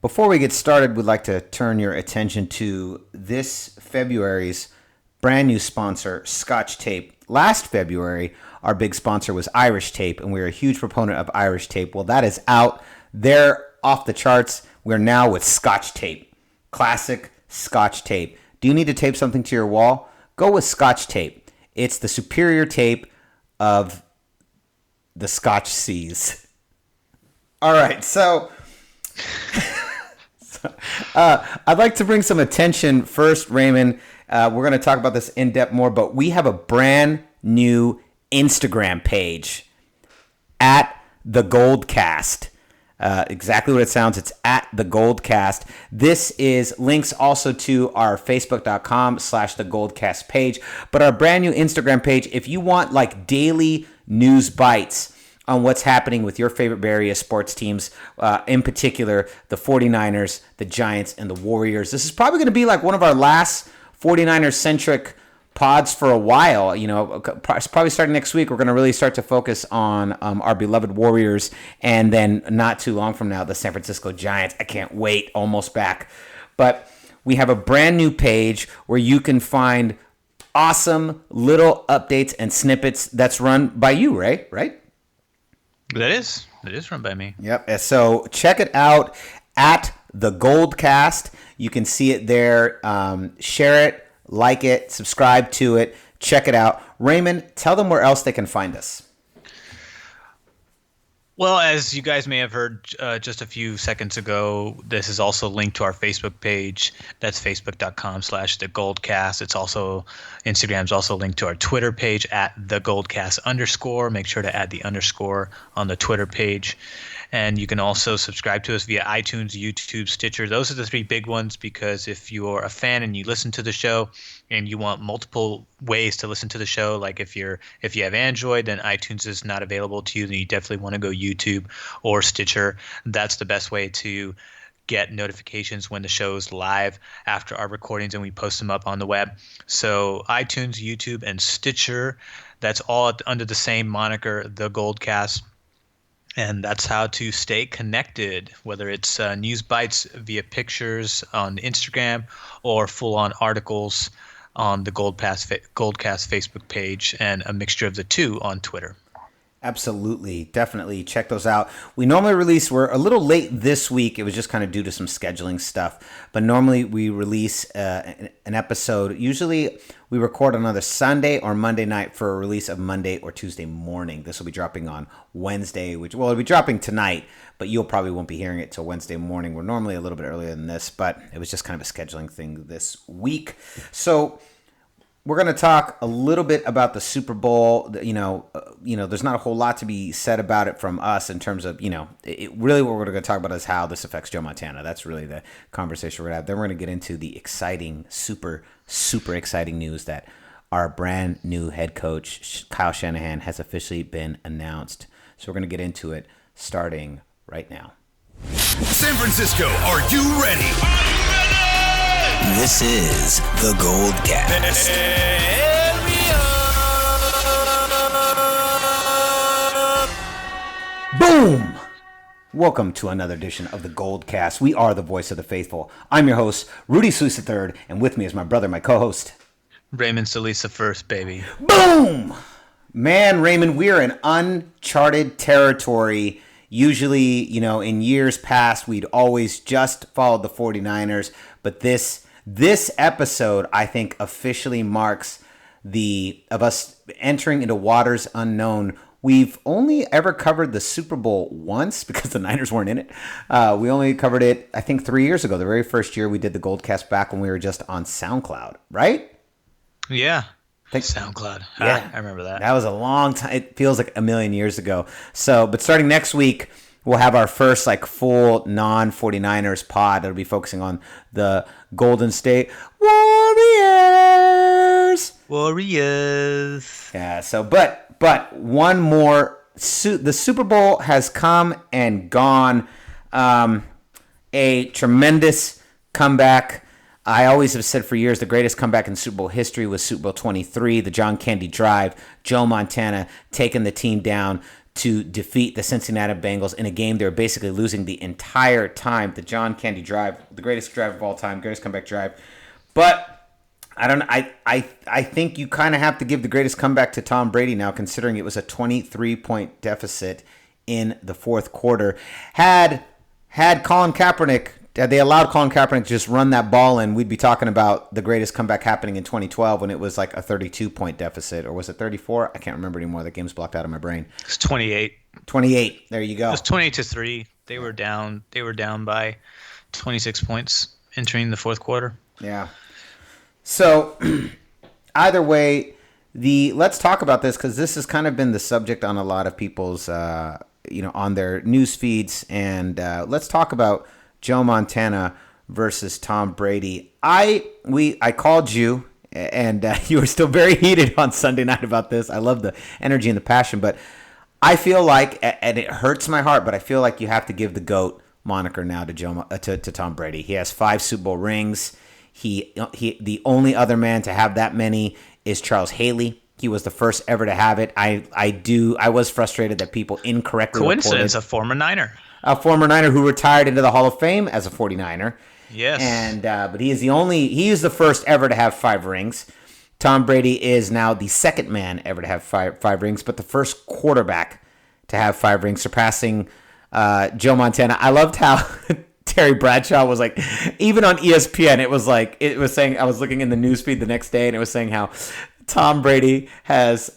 Before we get started, we'd like to turn your attention to this February's brand new sponsor, Scotch Tape. Last February, our big sponsor was Irish Tape, and we're a huge proponent of Irish Tape. Well, that is out. They're off the charts. We're now with Scotch Tape. Classic Scotch Tape. Do you need to tape something to your wall? Go with Scotch Tape. It's the superior tape of the Scotch Seas. All right, so I'd like to bring some attention first, Raymond. We're going to talk about this in depth more, but we have a brand new Instagram page at the Goldcast. Exactly what it sounds. It's at the Goldcast. This is links also to our facebook.com/the Goldcast page, but our brand new Instagram page. If you want like daily news bites on what's happening with your favorite Bay Area sports teams, in particular, the 49ers, the Giants, and the Warriors. This is probably going to be like one of our last 49ers-centric pods for a while. You know, probably starting next week, we're going to really start to focus on our beloved Warriors, and then not too long from now, the San Francisco Giants. I can't wait, almost back. But we have a brand new page where you can find awesome little updates and snippets that's run by you, Ray, right? That is run by me. Yep. So check it out at the Goldcast. You can see it there. Share it, like it, subscribe to it. Check it out. Raymond, tell them where else they can find us. Well, as you guys may have heard just a few seconds ago, this is also linked to our Facebook page. That's facebook.com/the Goldcast. It's also Instagram's also linked to our Twitter page at the Goldcast_. Make sure to add the underscore on the Twitter page. And you can also subscribe to us via iTunes, YouTube, Stitcher. Those are the three big ones, because if you're a fan and you listen to the show and you want multiple ways to listen to the show, like if you have Android, then iTunes is not available to you, then you definitely want to go YouTube or Stitcher. That's the best way to get notifications when the show's live after our recordings and we post them up on the web. So iTunes, YouTube, and Stitcher, that's all under the same moniker, The Goldcast. And that's how to stay connected, whether it's news bites via pictures on Instagram or full-on articles on the Goldcast Facebook page, and a mixture of the two on Twitter. Absolutely. Definitely check those out. We normally release, we're a little late this week. It was just kind of due to some scheduling stuff. But normally we release an episode. Usually we record on either Sunday or Monday night for a release of Monday or Tuesday morning. This will be dropping on Wednesday, it'll be dropping tonight, but you'll probably won't be hearing it till Wednesday morning. We're normally a little bit earlier than this, but it was just kind of a scheduling thing this week. So we're going to talk a little bit about the Super Bowl. There's not a whole lot to be said about it from us in terms of, really what we're going to talk about is how this affects Joe Montana. That's really the conversation we're going to have. Then we're going to get into the exciting, super, super exciting news that our brand new head coach, Kyle Shanahan, has officially been announced. So we're going to get into it starting right now. San Francisco, are you ready? This is the Goldcast. Boom! Welcome to another edition of the Goldcast. We are the voice of the faithful. I'm your host, Rudy Solis III, and with me is my brother, my co-host, Raymond Solis first, baby. Boom! Man, Raymond, we are in uncharted territory. Usually, in years past, we'd always just followed the 49ers, but this episode, I think, officially marks of us entering into waters unknown. We've only ever covered the Super Bowl once because the Niners weren't in it. We only covered it, I think, 3 years ago. The very first year we did the Goldcast back when we were just on SoundCloud, right? Yeah. SoundCloud. Yeah. I remember that. That was a long time. It feels like a million years ago. So, but starting next week, we'll have our first full non-49ers pod that'll be focusing on the Golden State Warriors. Yeah. So, but one more. The Super Bowl has come and gone. A tremendous comeback. I always have said for years the greatest comeback in Super Bowl history was Super Bowl 23, the John Candy drive. Joe Montana taking the team down to defeat the Cincinnati Bengals in a game they were basically losing the entire time. The John Candy drive, the greatest drive of all time, greatest comeback drive. But I don't. I think you kind of have to give the greatest comeback to Tom Brady now, considering it was a 23-point deficit in the fourth quarter. Had Colin Kaepernick, they allowed Colin Kaepernick to just run that ball in, we'd be talking about the greatest comeback happening in 2012 when it was like a 32-point deficit. Or was it 34? I can't remember anymore. The game's blocked out of my brain. It's 28. 28. There you go. It was 28-3. They were down by 26 points entering the fourth quarter. Yeah. So either way, let's talk about this because this has kind of been the subject on a lot of people's, on their news feeds. And let's talk about Joe Montana versus Tom Brady. I called you, and you were still very heated on Sunday night about this. I love the energy and the passion, but I feel like, and it hurts my heart, but I feel like you have to give the GOAT moniker now to Tom Brady. He has 5 Super Bowl rings. He the only other man to have that many is Charles Haley. He was the first ever to have it. I was frustrated that people incorrectly coincidence, reported. a former Niner. A former Niner who retired into the Hall of Fame as a 49er. Yes. And but he is the first ever to have 5 rings. Tom Brady is now the second man ever to have five rings, but the first quarterback to have 5 rings, surpassing Joe Montana. I loved how Terry Bradshaw was like, even on ESPN, it was saying, I was looking in the newsfeed the next day, and it was saying how Tom Brady has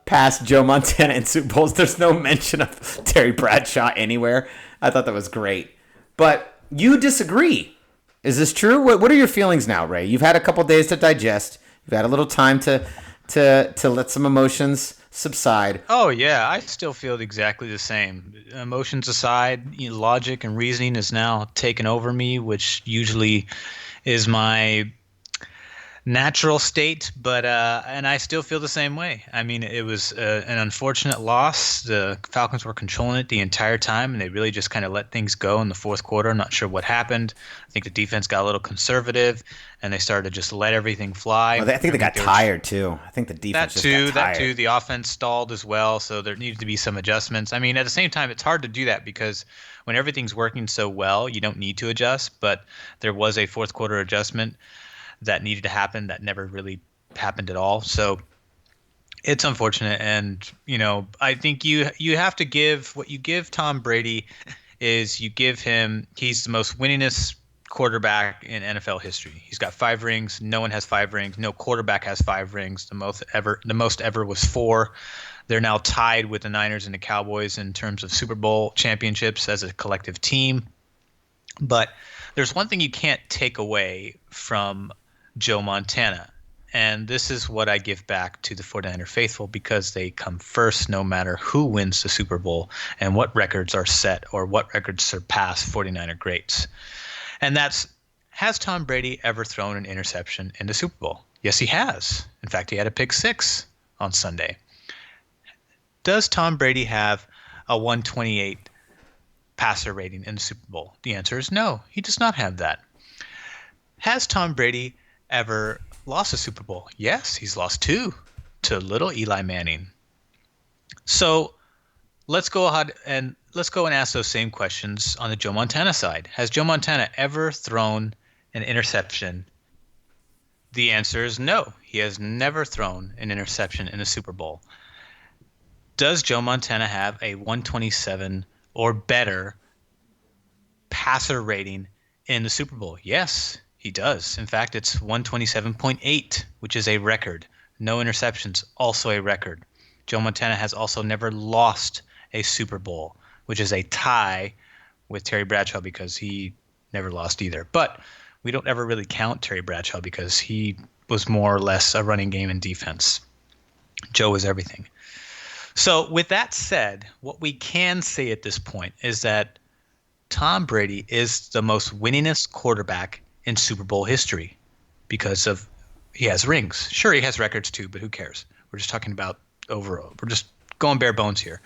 passed Joe Montana in Super Bowls. There's no mention of Terry Bradshaw anywhere. I thought that was great. But you disagree. Is this true? What are your feelings now, Ray? You've had a couple days to digest. You've had a little time to let some emotions subside. Oh, yeah. I still feel exactly the same. Emotions aside, logic and reasoning is now taken over me, which usually is my natural state, but and I still feel the same way. I mean, it was an unfortunate loss. The Falcons were controlling it the entire time, and they really just kind of let things go in the fourth quarter. I'm not sure what happened. I think the defense got a little conservative, and they started to just let everything fly. Well, I think they got tired too. I think the defense got tired. That too. The offense stalled as well, so there needed to be some adjustments. I mean, at the same time, it's hard to do that because when everything's working so well, you don't need to adjust, but there was a fourth quarter adjustment that needed to happen that never really happened at all. So it's unfortunate. And, I think you have to give what you give Tom Brady is you give him, he's the most winningest quarterback in NFL history. He's got 5 rings. No one has 5 rings. No quarterback has 5 rings. The most ever was 4. They're now tied with the Niners and the Cowboys in terms of Super Bowl championships as a collective team. But there's one thing you can't take away from Joe Montana, and this is what I give back to the 49er faithful because they come first no matter who wins the Super Bowl and what records are set or what records surpass 49er greats. And has Tom Brady ever thrown an interception in the Super Bowl? Yes, he has. In fact, he had a pick 6 on Sunday. Does Tom Brady have a 128 passer rating in the Super Bowl? The answer is no. He does not have that. Has Tom Brady ever lost a Super Bowl? Yes, he's lost 2 to little Eli Manning. So let's go ahead and ask those same questions on the Joe Montana side. Has Joe Montana ever thrown an interception? The answer is no. He has never thrown an interception in a Super Bowl. Does Joe Montana have a 127 or better passer rating in the Super Bowl? Yes, he does. In fact, it's 127.8, which is a record. No interceptions, also a record. Joe Montana has also never lost a Super Bowl, which is a tie with Terry Bradshaw because he never lost either. But we don't ever really count Terry Bradshaw because he was more or less a running game and defense. Joe was everything. So with that said, what we can say at this point is that Tom Brady is the most winningest quarterback in Super Bowl history because of he has rings. Sure, he has records too, but who cares? We're just talking about overall. We're just going bare bones here.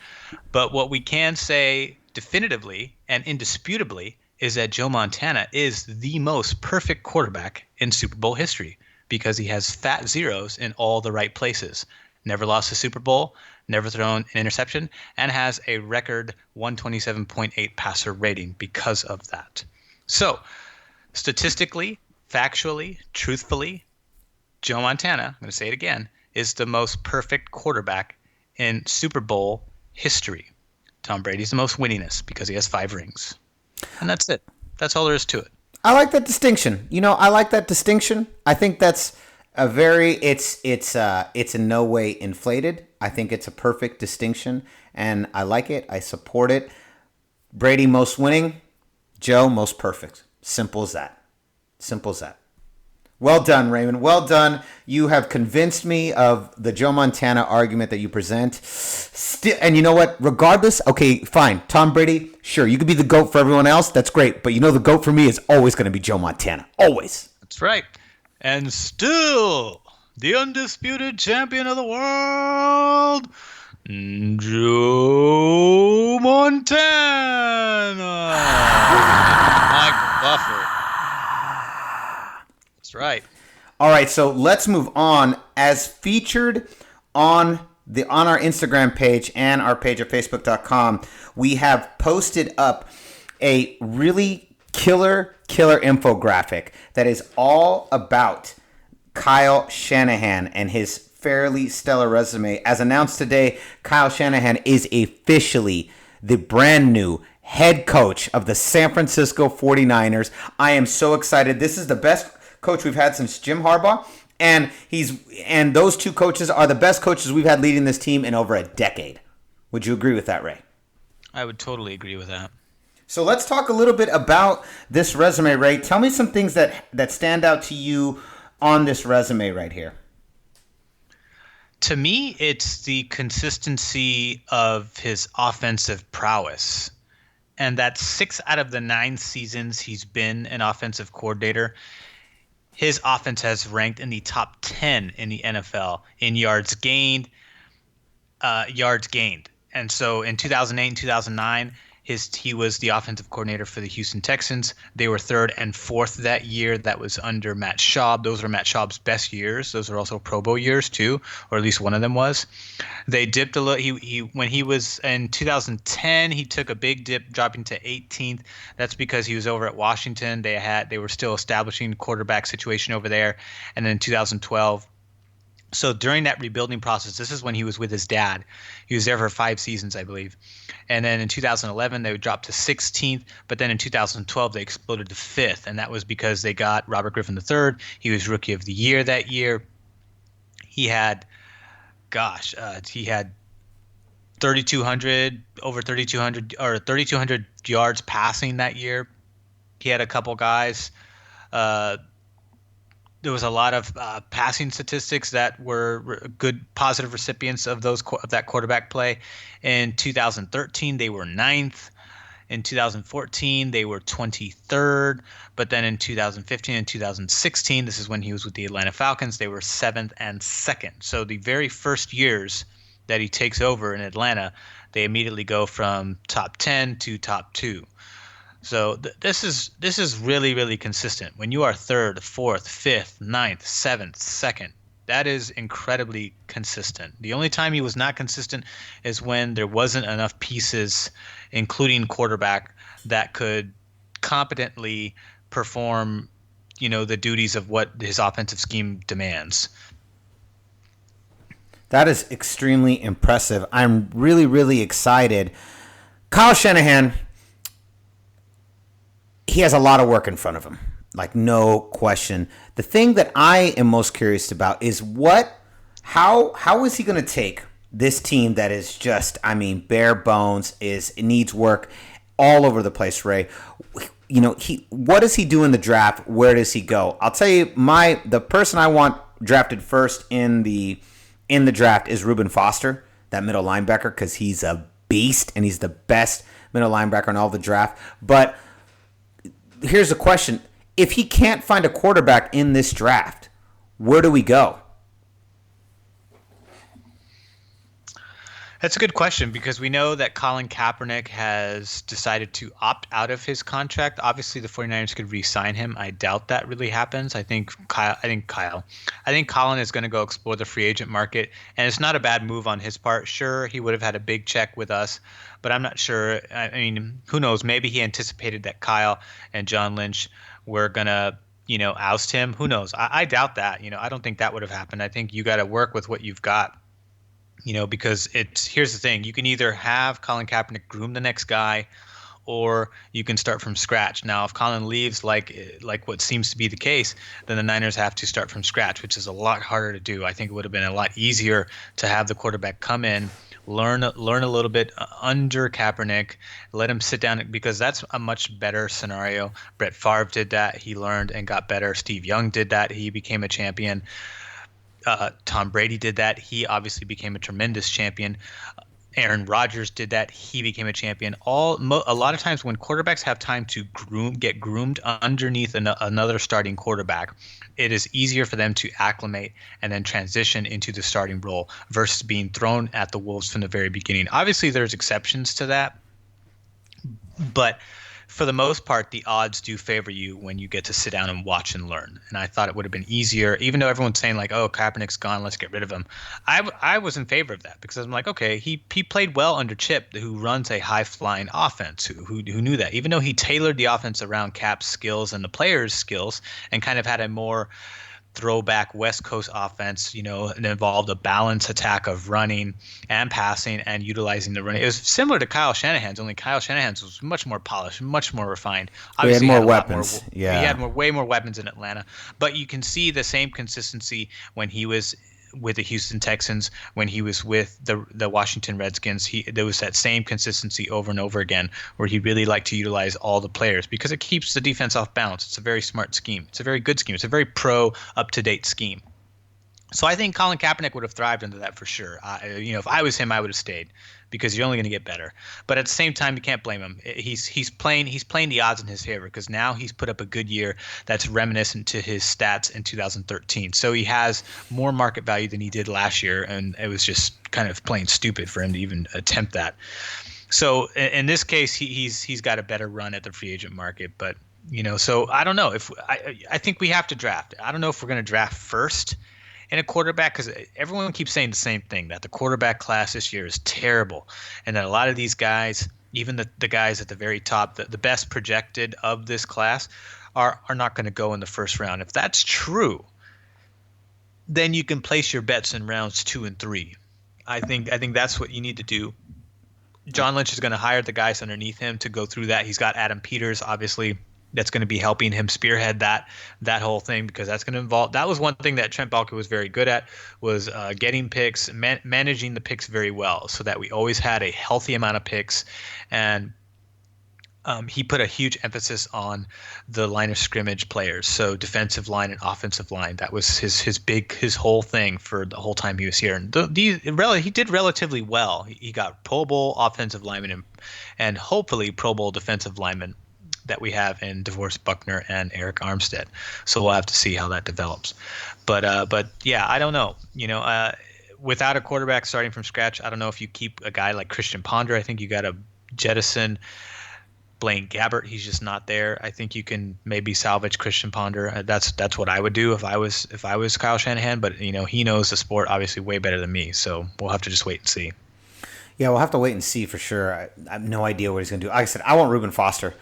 But what we can say definitively and indisputably is that Joe Montana is the most perfect quarterback in Super Bowl history because he has fat zeros in all the right places. never lost a Super Bowl, never thrown an interception, and has a record 127.8 passer rating because of that. So, statistically, factually, truthfully, Joe Montana, I'm going to say it again, is the most perfect quarterback in Super Bowl history. Tom Brady's the most winningest because he has 5 rings. And that's it. That's all there is to it. I like that distinction. I like that distinction. I think that's a very it's in no way inflated. I think it's a perfect distinction, and I like it. I support it. Brady most winning, Joe most perfect. Simple as that. Simple as that. Well done, Raymond. Well done. You have convinced me of the Joe Montana argument that you present. And you know what? Regardless, okay, fine. Tom Brady, sure, you could be the GOAT for everyone else. That's great. But the GOAT for me is always going to be Joe Montana. Always. That's right. And still, the undisputed champion of the world, Joe Montana. Michael Buffer. That's right. All right, so let's move on. As featured on our Instagram page and our page at facebook.com, we have posted up a really killer infographic that is all about Kyle Shanahan and his fairly stellar resume. As announced today, Kyle Shanahan is officially the brand new head coach of the San Francisco 49ers. I am so excited. This is the best coach we've had since Jim Harbaugh, and those two coaches are the best coaches we've had leading this team in over a decade. Would you agree with that, Ray? I would totally agree with that. So let's talk a little bit about this resume, Ray. Tell me some things that stand out to you on this resume right here. To me, it's the consistency of his offensive prowess. And that 6 out of the 9 seasons he's been an offensive coordinator, his offense has ranked in the top 10 in the NFL in yards gained. And so in 2008 and 2009, he was the offensive coordinator for the Houston Texans. They were 3rd and 4th that year. That was under Matt Schaub. Those were Matt Schaub's best years. Those are also Pro Bowl years too, or at least one of them was. They dipped a little. When he was in 2010, he took a big dip, dropping to 18th. That's because he was over at Washington. They were still establishing the quarterback situation over there. And then in 2012. So during that rebuilding process, this is when he was with his dad. He was there for 5 seasons, I believe. And then in 2011, they would drop to 16th. But then in 2012, they exploded to 5th. And that was because they got Robert Griffin III. He was Rookie of the Year that year. He had 3,200 yards passing that year. He had a couple guys. There was a lot of passing statistics that were good, positive recipients of that quarterback play. In 2013, they were 9th. In 2014, they were 23rd. But then in 2015 and 2016, this is when he was with the Atlanta Falcons, they were 7th and 2nd. So the very first years that he takes over in Atlanta, they immediately go from top 10 to top 2. So this is really, really consistent. When you are 3rd, 4th, 5th, 9th, 7th, 2nd, that is incredibly consistent. The only time he was not consistent is when there wasn't enough pieces, including quarterback, that could competently perform, the duties of what his offensive scheme demands. That is extremely impressive. I'm really, really excited. Kyle Shanahan, he has a lot of work in front of him, like no question. The thing that I am most curious about is how is he going to take this team that is just, bare bones, it needs work all over the place, Ray. What does he do in the draft? Where does he go? I'll tell you, the person I want drafted first in the draft is Reuben Foster, that middle linebacker, because he's a beast and he's the best middle linebacker in all the draft. But here's the question. If he can't find a quarterback in this draft, where do we go? That's a good question because we know that Colin Kaepernick has decided to opt out of his contract. Obviously, the 49ers could re-sign him. I doubt that really happens. I think Colin is going to go explore the free agent market, and it's not a bad move on his part. Sure, he would have had a big check with us, but I'm not sure. I mean, who knows? Maybe he anticipated that Kyle and John Lynch were going to oust him. Who knows? I doubt that. I don't think that would have happened. I think you got to work with what you've got. Because here's the thing. You can either have Colin Kaepernick groom the next guy, or you can start from scratch. Now, if Colin leaves like what seems to be the case, then the Niners have to start from scratch, which is a lot harder to do. I think it would have been a lot easier to have the quarterback come in, learn a little bit under Kaepernick, let him sit down, because that's a much better scenario. Brett Favre did that. He learned and got better. Steve Young did that. He became a champion. Tom Brady did that. He obviously became a tremendous champion. Aaron Rodgers did that. He became a champion. A lot of times when quarterbacks have time to get groomed underneath another starting quarterback, it is easier for them to acclimate and then transition into the starting role versus being thrown at the wolves from the very beginning. Obviously, there's exceptions to that, but for the most part, the odds do favor you when you get to sit down and watch and learn. And I thought it would have been easier, even though everyone's saying like, "Oh, Kaepernick's gone, let's get rid of him." I was in favor of that because I'm like, okay, he played well under Chip, who runs a high flying offense, who knew that. Even though he tailored the offense around Cap's skills and the players' skills, and kind of had a more throwback West Coast offense, it involved a balanced attack of running and passing and utilizing the running. It was similar to Kyle Shanahan's, only Kyle Shanahan's was much more polished, much more refined. Obviously, he had more weapons. He had way more weapons in Atlanta. But you can see the same consistency when he was with the Houston Texans, when he was with the Washington Redskins. There was that same consistency over and over again, where he really liked to utilize all the players because it keeps the defense off balance. It's a very smart scheme. It's a very good scheme. It's a very pro, up-to-date scheme. So I think Colin Kaepernick would have thrived under that for sure. If I was him, I would have stayed because you're only going to get better. But at the same time, you can't blame him. He's playing the odds in his favor because now he's put up a good year that's reminiscent to his stats in 2013. So he has more market value than he did last year, and it was just kind of plain stupid for him to even attempt that. So in this case, he's got a better run at the free agent market. But so I don't know if I think we have to draft. I don't know if we're going to draft first in a quarterback, because everyone keeps saying the same thing, that the quarterback class this year is terrible, and that a lot of these guys, even the guys at the very top, the best projected of this class, are not going to go in the first round. If that's true, then you can place your bets in rounds 2 and 3. I think that's what you need to do. John Lynch is going to hire the guys underneath him to go through that. He's got Adam Peters, obviously, that's going to be helping him spearhead that whole thing, because that's going to involve. That was one thing that Trent Baalke was very good at, was getting picks, managing the picks very well, so that we always had a healthy amount of picks. And he put a huge emphasis on the line of scrimmage players, so defensive line and offensive line. That was his whole thing for the whole time he was here. And he did relatively well. He got Pro Bowl offensive linemen and hopefully Pro Bowl defensive linemen that we have in DeForest Buckner and Eric Armstead. So we'll have to see how that develops. But yeah, I don't know. Without a quarterback starting from scratch, I don't know if you keep a guy like Christian Ponder. I think you got to jettison Blaine Gabbert. He's just not there. I think you can maybe salvage Christian Ponder. That's what I would do if I was Kyle Shanahan. But he knows the sport obviously way better than me. So we'll have to just wait and see. Yeah, we'll have to wait and see for sure. I have no idea what he's going to do. Like I said, I want Reuben Foster.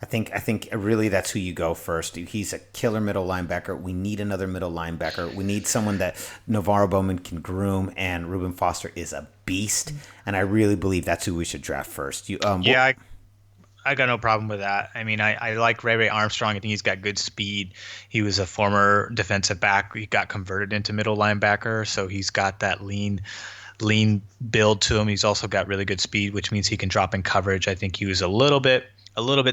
I think really that's who you go first. He's a killer middle linebacker. We need another middle linebacker. We need someone that Navarro Bowman can groom, and Reuben Foster is a beast. And I really believe that's who we should draft first. I got no problem with that. I mean, I like Ray Armstrong. I think he's got good speed. He was a former defensive back. He got converted into middle linebacker, so he's got that lean build to him. He's also got really good speed, which means he can drop in coverage. I think he was a little bit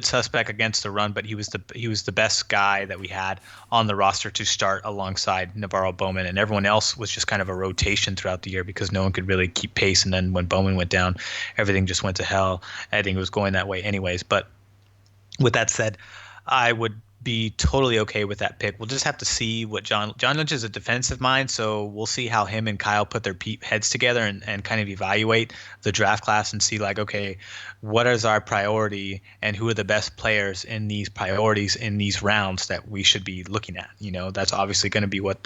suspect against the run, but he was the best guy that we had on the roster to start alongside Navarro Bowman, and everyone else was just kind of a rotation throughout the year because no one could really keep pace. And then when Bowman went down, everything just went to hell. I think it was going that way anyways. But with that said, I would be totally okay with that pick. We'll just have to see what John Lynch is a defensive mind, so we'll see how him and Kyle put their heads together and kind of evaluate the draft class and see like, okay, what is our priority and who are the best players in these priorities in these rounds that we should be looking at. That's obviously going to be what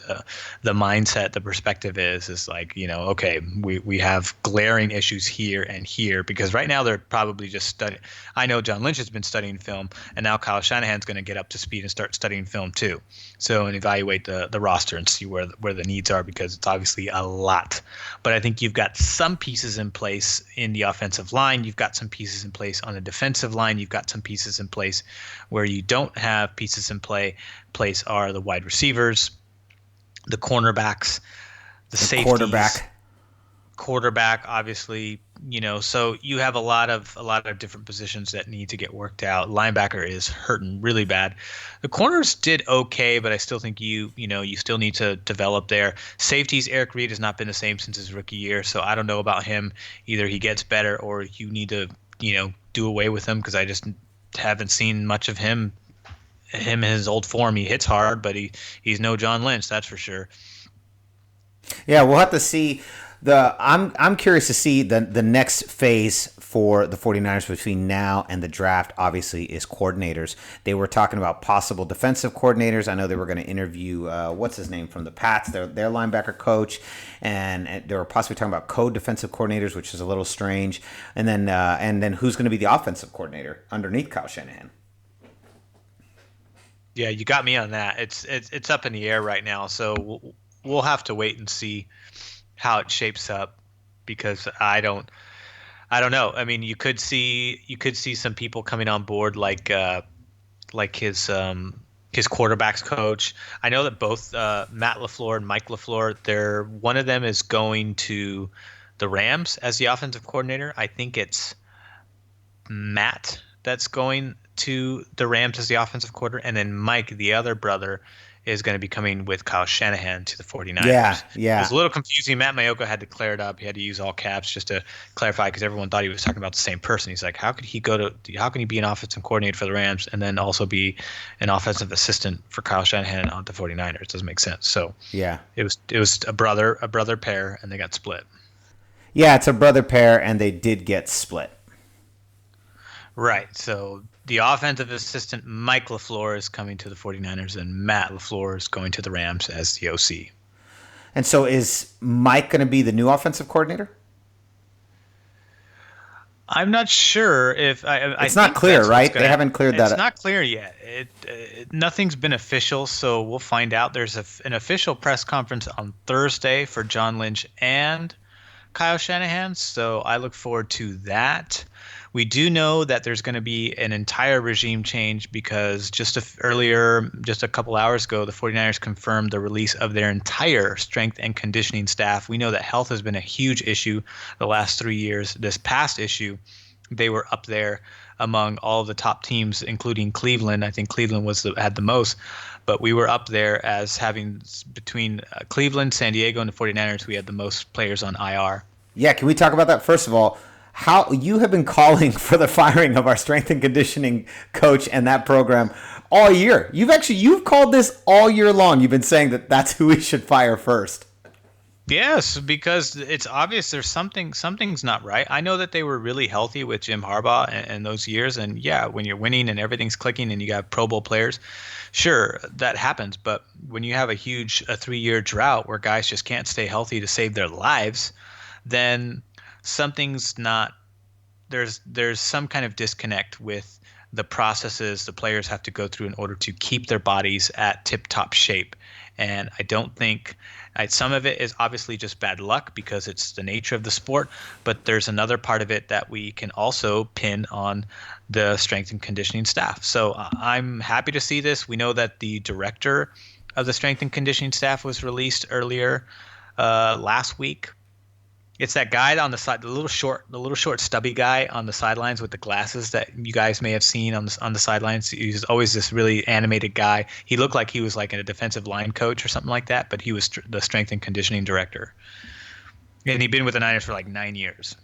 the mindset, the perspective is like, okay, we have glaring issues here and here, because right now they're probably just studying. I know John Lynch has been studying film, and now Kyle Shanahan's going to get up to speed and start studying film too. So, and evaluate the roster and see where the needs are, because it's obviously a lot. But I think you've got some pieces in place in the offensive line. You've got some pieces in place on the defensive line. You've got some pieces in place where you don't have pieces in place are the wide receivers, the cornerbacks, the safeties, quarterback, obviously, so you have a lot of different positions that need to get worked out. Linebacker is hurting really bad. The corners did okay, but I still think you still need to develop there. Safeties, Eric Reed has not been the same since his rookie year, so I don't know about him. Either he gets better or you need to, do away with him, because I just haven't seen much of him in his old form. He hits hard, but he's no John Lynch, that's for sure. Yeah, we'll have to see. I'm curious to see the next phase for the 49ers between now and the draft, obviously, is coordinators. They were talking about possible defensive coordinators. I know they were going to interview, what's his name, from the Pats, their linebacker coach, and they were possibly talking about co-defensive coordinators, which is a little strange. And then who's going to be the offensive coordinator underneath Kyle Shanahan? Yeah, you got me on that. It's up in the air right now, so we'll have to wait and see how it shapes up, because I don't know. I mean, you could see some people coming on board like his quarterbacks coach. I know that both Matt LaFleur and Mike LaFleur, one of them is going to the Rams as the offensive coordinator. I think it's Matt that's going to the Rams as the offensive coordinator, and then Mike, the other brother, is going to be coming with Kyle Shanahan to the 49ers. Yeah. It was a little confusing. Matt Mayoka had to clear it up. He had to use all caps just to clarify, because everyone thought he was talking about the same person. He's like, how can he be an offensive coordinator for the Rams and then also be an offensive assistant for Kyle Shanahan on the 49ers? It doesn't make sense. So yeah, it was a brother pair, and they got split. Yeah, it's a brother pair, and they did get split. Right. So the offensive assistant, Mike LaFleur, is coming to the 49ers, and Matt LaFleur is going to the Rams as the OC. And so is Mike going to be the new offensive coordinator? I'm not sure if it's not clear, right? They haven't cleared that. It's not clear yet. Nothing's been official, so we'll find out. There's an official press conference on Thursday for John Lynch and Kyle Shanahan, so I look forward to that. We do know that there's going to be an entire regime change, because just a couple hours ago, the 49ers confirmed the release of their entire strength and conditioning staff. We know that health has been a huge issue the last 3 years. This past issue, they were up there among all of the top teams, including Cleveland. I think Cleveland had the most, but we were up there as having, between Cleveland, San Diego, and the 49ers, we had the most players on IR. Yeah, can we talk about that? First of all, how you have been calling for the firing of our strength and conditioning coach and that program all year. You've called this all year long. You've been saying that that's who we should fire first. Yes, because it's obvious something's not right. I know that they were really healthy with Jim Harbaugh and those years, and yeah, when you're winning and everything's clicking and you got Pro Bowl players, sure, that happens. But when you have a 3-year drought where guys just can't stay healthy to save their lives, then something's not. There's some kind of disconnect with the processes the players have to go through in order to keep their bodies at tip-top shape. And I don't think some of it is obviously just bad luck because it's the nature of the sport, but there's another part of it that we can also pin on the strength and conditioning staff. So I'm happy to see this. We know that the director of the strength and conditioning staff was released earlier last week. It's that guy on the side, the little short, stubby guy on the sidelines with the glasses that you guys may have seen on the sidelines. He's always this really animated guy. He looked like he was like a defensive line coach or something like that, but he was the strength and conditioning director. And he'd been with the Niners for like 9 years.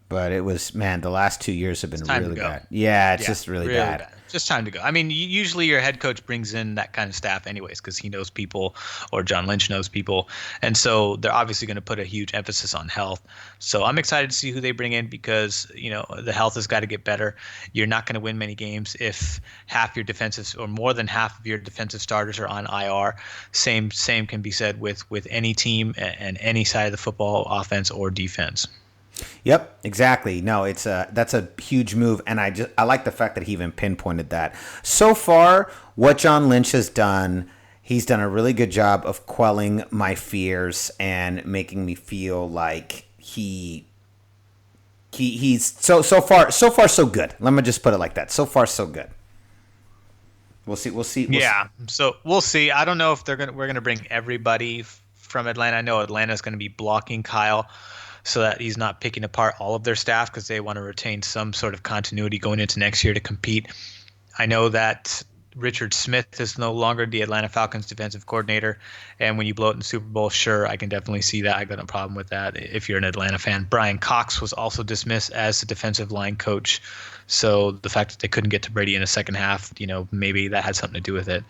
But it was, man, the last 2 years have been really go. bad. Yeah, it's just really bad. Just time to go. I mean, usually your head coach brings in that kind of staff anyways because he knows people or John Lynch knows people. And so they're obviously going to put a huge emphasis on health. So I'm excited to see who they bring in because, the health has got to get better. You're not going to win many games if half your defensive or more than half of your defensive starters are on IR. Same can be said with any team and any side of the football, offense or defense. Yep, exactly. No, that's a huge move, and I like the fact that he even pinpointed that. So far, what John Lynch has done, he's done a really good job of quelling my fears and making me feel like he's so far so good. Let me just put it like that. So far, so good. We'll see. Yeah, so we'll see. I don't know if we're gonna bring everybody from Atlanta. I know Atlanta's going to be blocking Kyle, so that he's not picking apart all of their staff because they want to retain some sort of continuity going into next year to compete. I know that Richard Smith is no longer the Atlanta Falcons defensive coordinator, and when you blow it in the Super Bowl, sure, I can definitely see that. I got no problem with that if you're an Atlanta fan. Brian Cox was also dismissed as the defensive line coach, so the fact that they couldn't get to Brady in the second half, maybe that had something to do with it.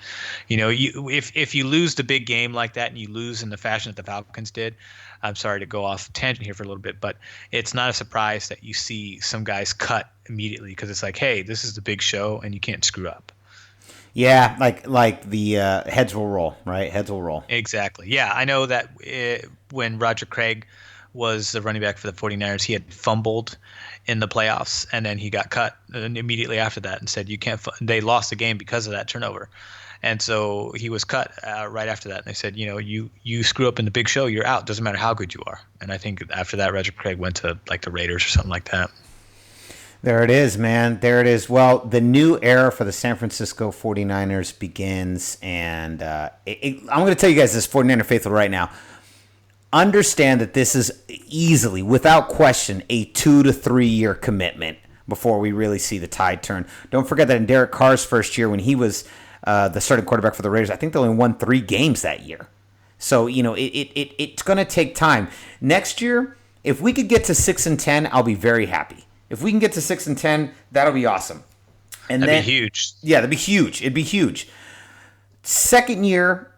If you lose the big game like that and you lose in the fashion that the Falcons did, I'm sorry to go off tangent here for a little bit, but it's not a surprise that you see some guys cut immediately because it's like, hey, this is the big show and you can't screw up. Yeah, like the heads will roll, right? Heads will roll. Exactly. Yeah, I know that when Roger Craig was the running back for the 49ers, he had fumbled in the playoffs, and then he got cut immediately after that and said, you can't – they lost the game because of that turnover. And so he was cut right after that. And they said, you screw up in the big show, you're out. Doesn't matter how good you are. And I think after that, Roger Craig went to like the Raiders or something like that. There it is, man. There it is. Well, the new era for the San Francisco 49ers begins. And I'm going to tell you guys this, 49er faithful, right now. Understand that this is easily, without question, a 2 to 3 year commitment before we really see the tide turn. Don't forget that in Derek Carr's first year when he was the starting quarterback for the Raiders, I think they only won 3 games that year. So, it's going to take time. Next year, if we could get to 6-10, I'll be very happy. If we can get to 6-10, that'll be awesome. And that'd be huge. Yeah, that'd be huge. It'd be huge. Second year,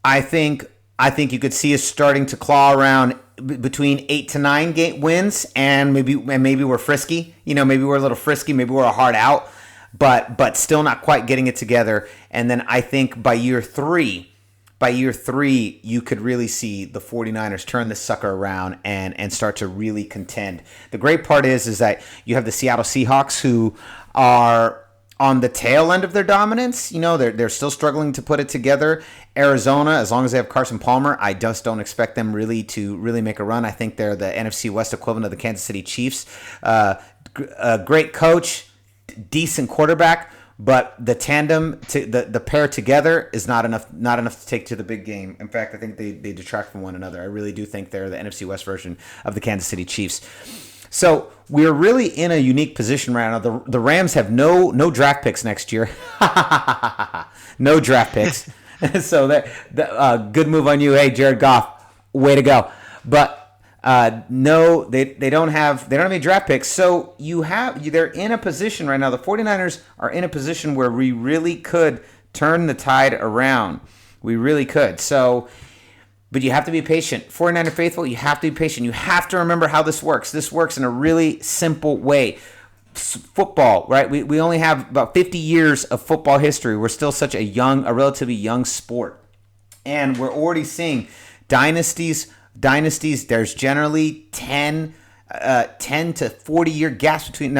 I think you could see us starting to claw around between 8 to 9 wins, and maybe we're frisky. Maybe we're a little frisky. Maybe we're a hard out, but still not quite getting it together. And then I think by year three, you could really see the 49ers turn this sucker around and start to really contend. The great part is that you have the Seattle Seahawks who are on the tail end of their dominance. They're still struggling to put it together. Arizona, as long as they have Carson Palmer, I just don't expect them to really make a run. I think they're the NFC West equivalent of the Kansas City Chiefs. A great coach, decent quarterback, but the tandem, the pair together is not enough to take to the big game. In fact, I think they detract from one another. I really do think they're the NFC West version of the Kansas City Chiefs. So we're really in a unique position right now. The Rams have no draft picks next year. No draft picks. So that good move on you. Hey, Jared Goff, way to go. But no, they don't have any draft picks. So they're in a position right now. The 49ers are in a position where we really could turn the tide around. We really could. So, but you have to be patient. 49er faithful, you have to be patient. You have to remember how this works. This works in a really simple way. Football, right? We only have about 50 years of football history. We're still such a relatively young sport. And we're already seeing dynasties. There's generally 10 to 40 year gaps between,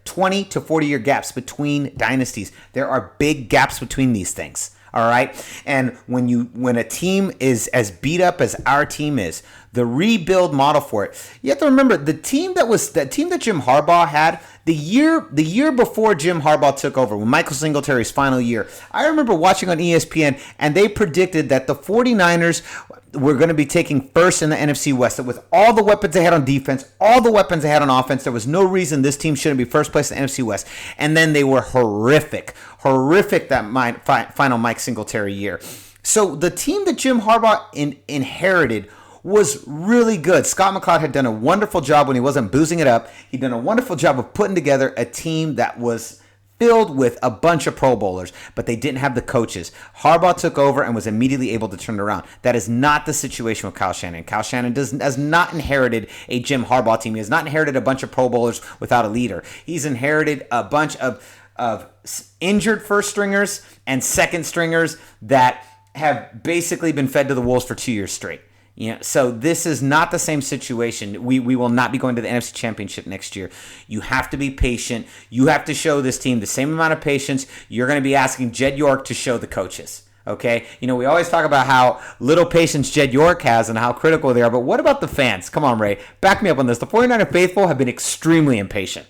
20 to 40 year gaps between dynasties. There are big gaps between these things. All right. And when a team is as beat up as our team is, the rebuild model for it, you have to remember that team that Jim Harbaugh had the year before Jim Harbaugh took over, when Michael Singletary's final year. I remember watching on ESPN, and they predicted that the 49ers were going to be taking first in the NFC West. That with all the weapons they had on defense, all the weapons they had on offense, there was no reason this team shouldn't be first place in the NFC West. And then they were horrific that final Mike Singletary year. So the team that Jim Harbaugh inherited was really good. Scott McCloud had done a wonderful job when he wasn't boozing it up. He'd done a wonderful job of putting together a team that was filled with a bunch of Pro Bowlers, but they didn't have the coaches. Harbaugh took over and was immediately able to turn it around. That is not the situation with Kyle Shanahan. Kyle Shanahan has not inherited a Jim Harbaugh team. He has not inherited a bunch of Pro Bowlers without a leader. He's inherited a bunch of injured first stringers and second stringers that have basically been fed to the wolves for 2 years straight. So this is not the same situation. We will not be going to the NFC Championship next year. You have to be patient. You have to show this team the same amount of patience you're going to be asking Jed York to show the coaches. Okay? We always talk about how little patience Jed York has and how critical they are, but what about the fans? Come on, Ray. Back me up on this. The 49er faithful have been extremely impatient.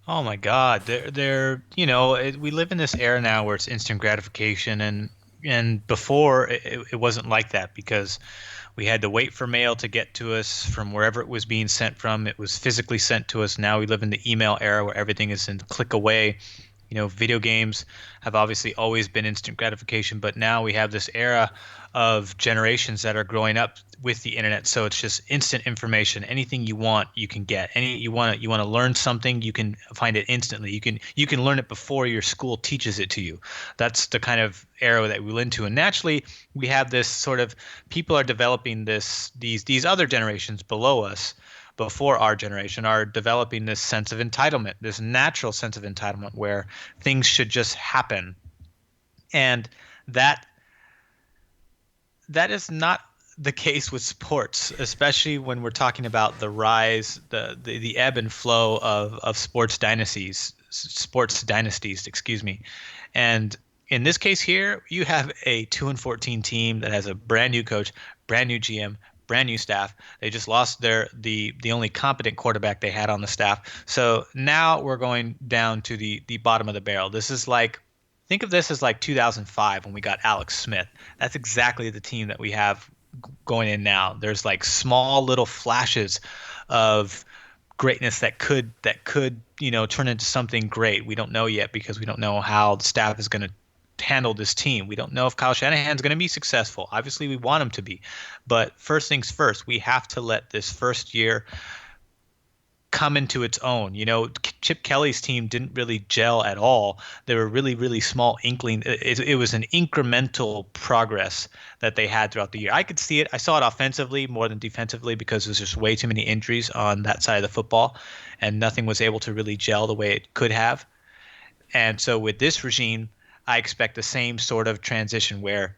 Oh my God. We live in this era now where it's instant gratification, and before it wasn't like that because we had to wait for mail to get to us from wherever it was being sent from. It was physically sent to us. Now we live in the email era where everything is in click away. Video games have obviously always been instant gratification, but now we have this era of generations that are growing up with the internet. So it's just instant information. Anything you want, you can get. You want to learn something, you can find it instantly. You can learn it before your school teaches it to you. That's the kind of era that we live into. And naturally, we have this sort of people are developing these other generations below us, before our generation, are developing this sense of entitlement, this natural sense of entitlement where things should just happen. And that is not the case with sports, especially when we're talking about the rise, the ebb and flow of sports dynasties, excuse me. And in this case here, you have a 2-14 team that has a brand new coach, brand new GM, brand new staff. They just lost the only competent quarterback they had on the staff. So now we're going down to the bottom of the barrel. Think of this as like 2005 when we got Alex Smith. That's exactly the team that we have going in now. There's like small little flashes of greatness that could turn into something great. We don't know yet because we don't know how the staff is going to handle this team. We don't know if Kyle Shanahan's going to be successful. Obviously, we want him to be. But first things first, we have to let this first year come into its own. Chip Kelly's team didn't really gel at all. They were really, really small inkling. It was an incremental progress that they had throughout the year. I could see it. I saw it offensively more than defensively because there's just way too many injuries on that side of the football, and nothing was able to really gel the way it could have. And so with this regime, I expect the same sort of transition where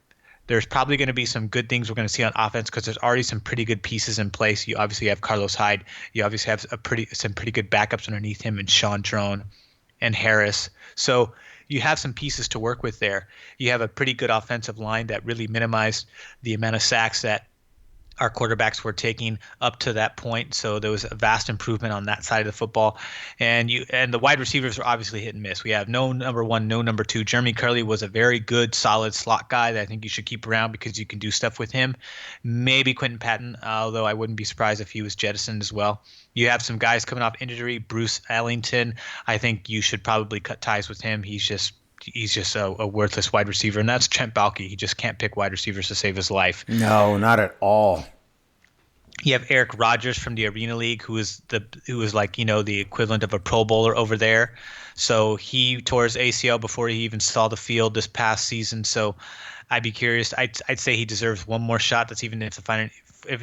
there's probably going to be some good things we're going to see on offense because there's already some pretty good pieces in place. You obviously have Carlos Hyde. You obviously have some pretty good backups underneath him, and Sean Trone and Harris. So you have some pieces to work with there. You have a pretty good offensive line that really minimized the amount of sacks that our quarterbacks were taking up to that point. So there was a vast improvement on that side of the football. And the wide receivers were obviously hit and miss. We have no number one, no number two. Jeremy Curley was a very good, solid slot guy that I think you should keep around because you can do stuff with him. Maybe Quentin Patton, although I wouldn't be surprised if he was jettisoned as well. You have some guys coming off injury. Bruce Ellington, I think you should probably cut ties with him. He's just a worthless wide receiver, and that's Trent Baalke. He just can't pick wide receivers to save his life. No, not at all. You have Eric Rodgers from the Arena League, who is like the equivalent of a Pro Bowler over there. So he tore his ACL before he even saw the field this past season. So I'd be curious. I'd say he deserves one more shot. That's even if the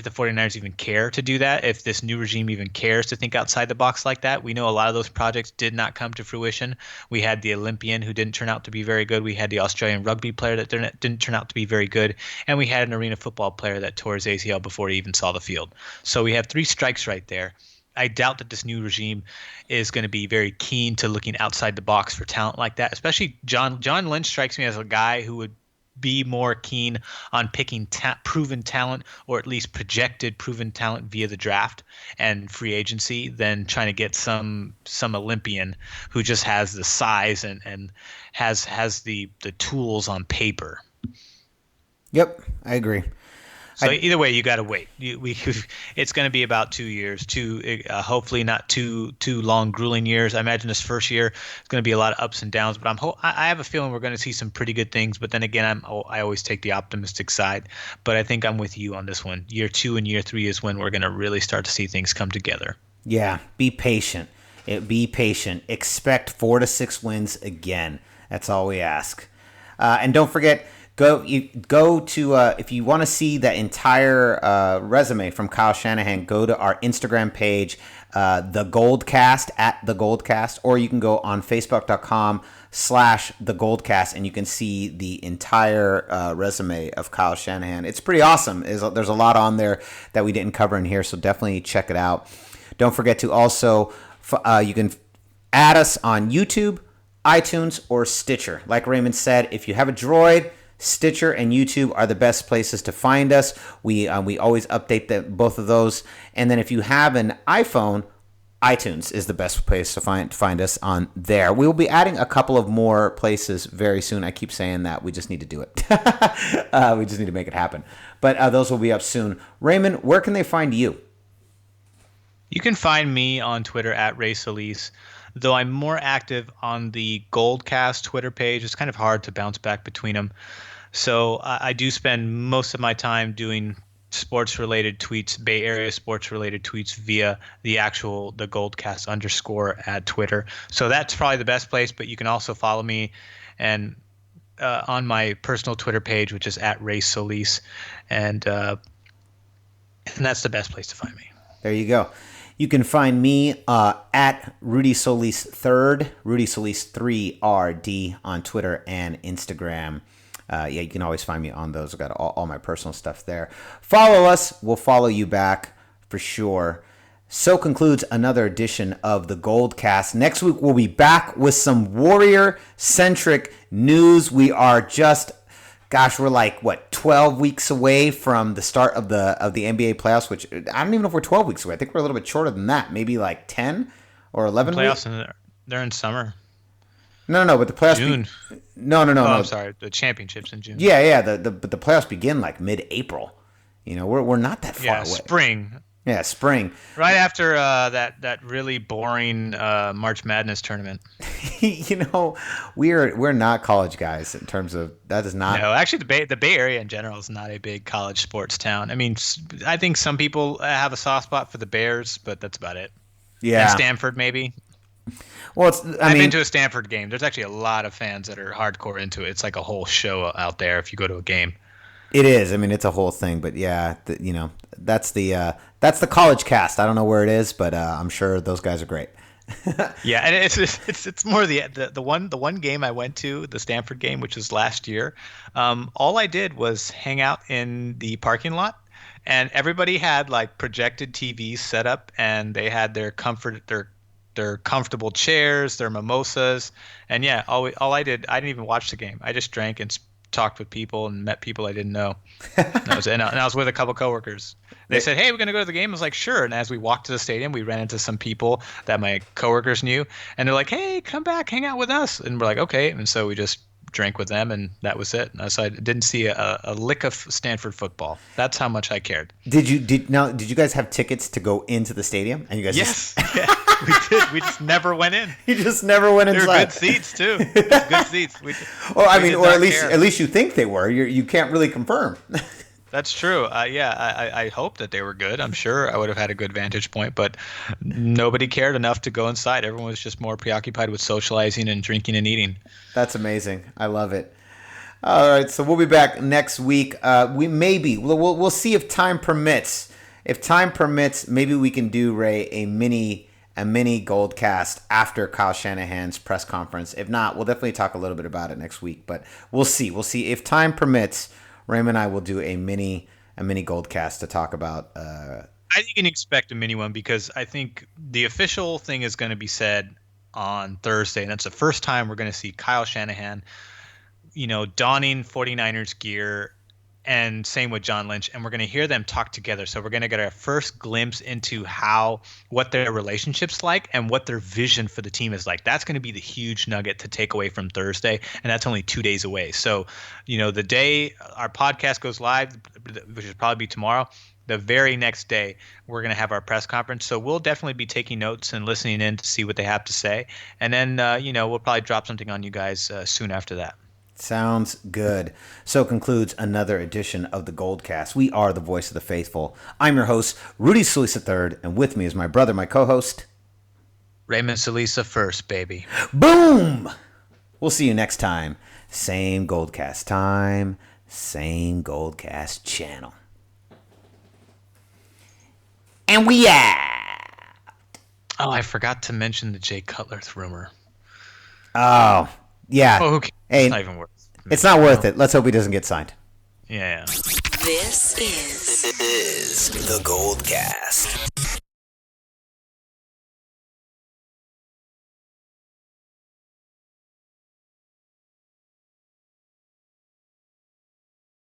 49ers even care to do that, if this new regime even cares to think outside the box like that. We know a lot of those projects did not come to fruition. We had the Olympian who didn't turn out to be very good. We had the Australian rugby player that didn't turn out to be very good. And we had an arena football player that tore his ACL before he even saw the field. So we have three strikes right there. I doubt that this new regime is going to be very keen to looking outside the box for talent like that, especially John Lynch strikes me as a guy who would be more keen on picking proven talent, or at least projected proven talent via the draft and free agency, than trying to get some Olympian who just has the size and has the tools on paper. Yep, I agree. So either way, you got to wait. It's going to be about 2 years, hopefully not too long, grueling years. I imagine this first year is going to be a lot of ups and downs, but I have a feeling we're going to see some pretty good things. But then again, I always take the optimistic side. But I think I'm with you on this one. Year 2 and year 3 is when we're going to really start to see things come together. Yeah, be patient. Be patient. Expect 4 to 6 wins again. That's all we ask. And don't forget. Go to if you want to see the entire resume from Kyle Shanahan, go to our Instagram page, the Goldcast, at the Goldcast, or you can go on Facebook.com/the Goldcast, and you can see the entire resume of Kyle Shanahan. It's pretty awesome. There's a lot on there that we didn't cover in here, so definitely check it out. Don't forget to also you can add us on YouTube, iTunes, or Stitcher. Like Raymond said, if you have a Droid, Stitcher and YouTube are the best places to find us. We always update both of those. And then if you have an iPhone, iTunes is the best place to find us on there. We will be adding a couple of more places very soon. I keep saying that. We just need to do it. We just need to make it happen. But those will be up soon. Raymond, where can they find you? You can find me on Twitter at Ray Solis. Though I'm more active on the Goldcast Twitter page. It's kind of hard to bounce back between them. So I do spend most of my time doing sports-related tweets, Bay Area sports-related tweets via the Goldcast _ at Twitter. So that's probably the best place, but you can also follow me and on my personal Twitter page, which is at Ray Solis. And that's the best place to find me. There you go. You can find me at Rudy Solis 3rd, Rudy Solis 3RD on Twitter and Instagram. You can always find me on those. I've got all my personal stuff there. Follow us. We'll follow you back for sure. So concludes another edition of the Goldcast. Next week, we'll be back with some Warrior-centric news. We are we're like, 12 weeks away from the start of the NBA playoffs, which I don't even know if we're 12 weeks away. I think we're a little bit shorter than that, maybe like 10 or 11 weeks. They're in summer. No, but the playoffs June. No. I'm sorry, the championships in June. Yeah, but the playoffs begin like mid-April. We're not that far away. Spring. Yeah, spring. Right after that really boring March Madness tournament. We're not college guys in terms of that is not. No, actually, the Bay Area in general is not a big college sports town. I mean, I think some people have a soft spot for the Bears, but that's about it. Yeah, and Stanford maybe. Well, I've been to a Stanford game. There's actually a lot of fans that are hardcore into it. It's like a whole show out there if you go to a game. It is. I mean, it's a whole thing. But yeah, that's the college cast. I don't know where it is, but I'm sure those guys are great. Yeah, and it's more the one game I went to, the Stanford game, which was last year. All I did was hang out in the parking lot, and everybody had like projected TVs set up, and they had their comfortable chairs, their mimosas, and yeah, all I did, I didn't even watch the game. I just drank and talked with people and met people I didn't know. And I was with a couple coworkers. They said, "Hey, we're gonna go to the game." I was like, "Sure." And as we walked to the stadium, we ran into some people that my coworkers knew, and they're like, "Hey, come back, hang out with us." And we're like, "Okay." And so we just drank with them, and that was it. So I didn't see a lick of Stanford football. That's how much I cared. Did you guys have tickets to go into the stadium? And you guys yes. Yeah, we did. We just never went in. You just never went inside. They were good seats too. Good seats. Or at least you think they were. You can't really confirm. That's true. I hope that they were good. I'm sure I would have had a good vantage point, but nobody cared enough to go inside. Everyone was just more preoccupied with socializing and drinking and eating. That's amazing. I love it. All right, so we'll be back next week. We'll see if time permits. If time permits, maybe we can do, Ray, a mini Goldcast after Kyle Shanahan's press conference. If not, we'll definitely talk a little bit about it next week. But we'll see. We'll see if time permits. Raymond and I will do a mini Goldcast to talk about. I think you can expect a mini one because I think the official thing is going to be said on Thursday, and that's the first time we're going to see Kyle Shanahan, donning 49ers gear and same with John Lynch, and we're going to hear them talk together. So we're going to get our first glimpse into what their relationship's like and what their vision for the team is like. That's going to be the huge nugget to take away from Thursday, and that's only 2 days away. So, the day our podcast goes live, which will probably be tomorrow, the very next day, we're going to have our press conference. So we'll definitely be taking notes and listening in to see what they have to say. And then, we'll probably drop something on you guys soon after that. Sounds good. So concludes another edition of the Goldcast. We are the voice of the faithful. I'm your host, Rudy Solis III, and with me is my brother, my co-host, Raymond Salisa first, baby. Boom! We'll see you next time. Same Goldcast time, same Goldcast channel. And we out. Oh, I forgot to mention the Jay Cutler rumor. Oh, yeah. Oh, okay. Hey, it's not even worth it. It's not worth it. Let's hope he doesn't get signed. Yeah. This is the Goldcast.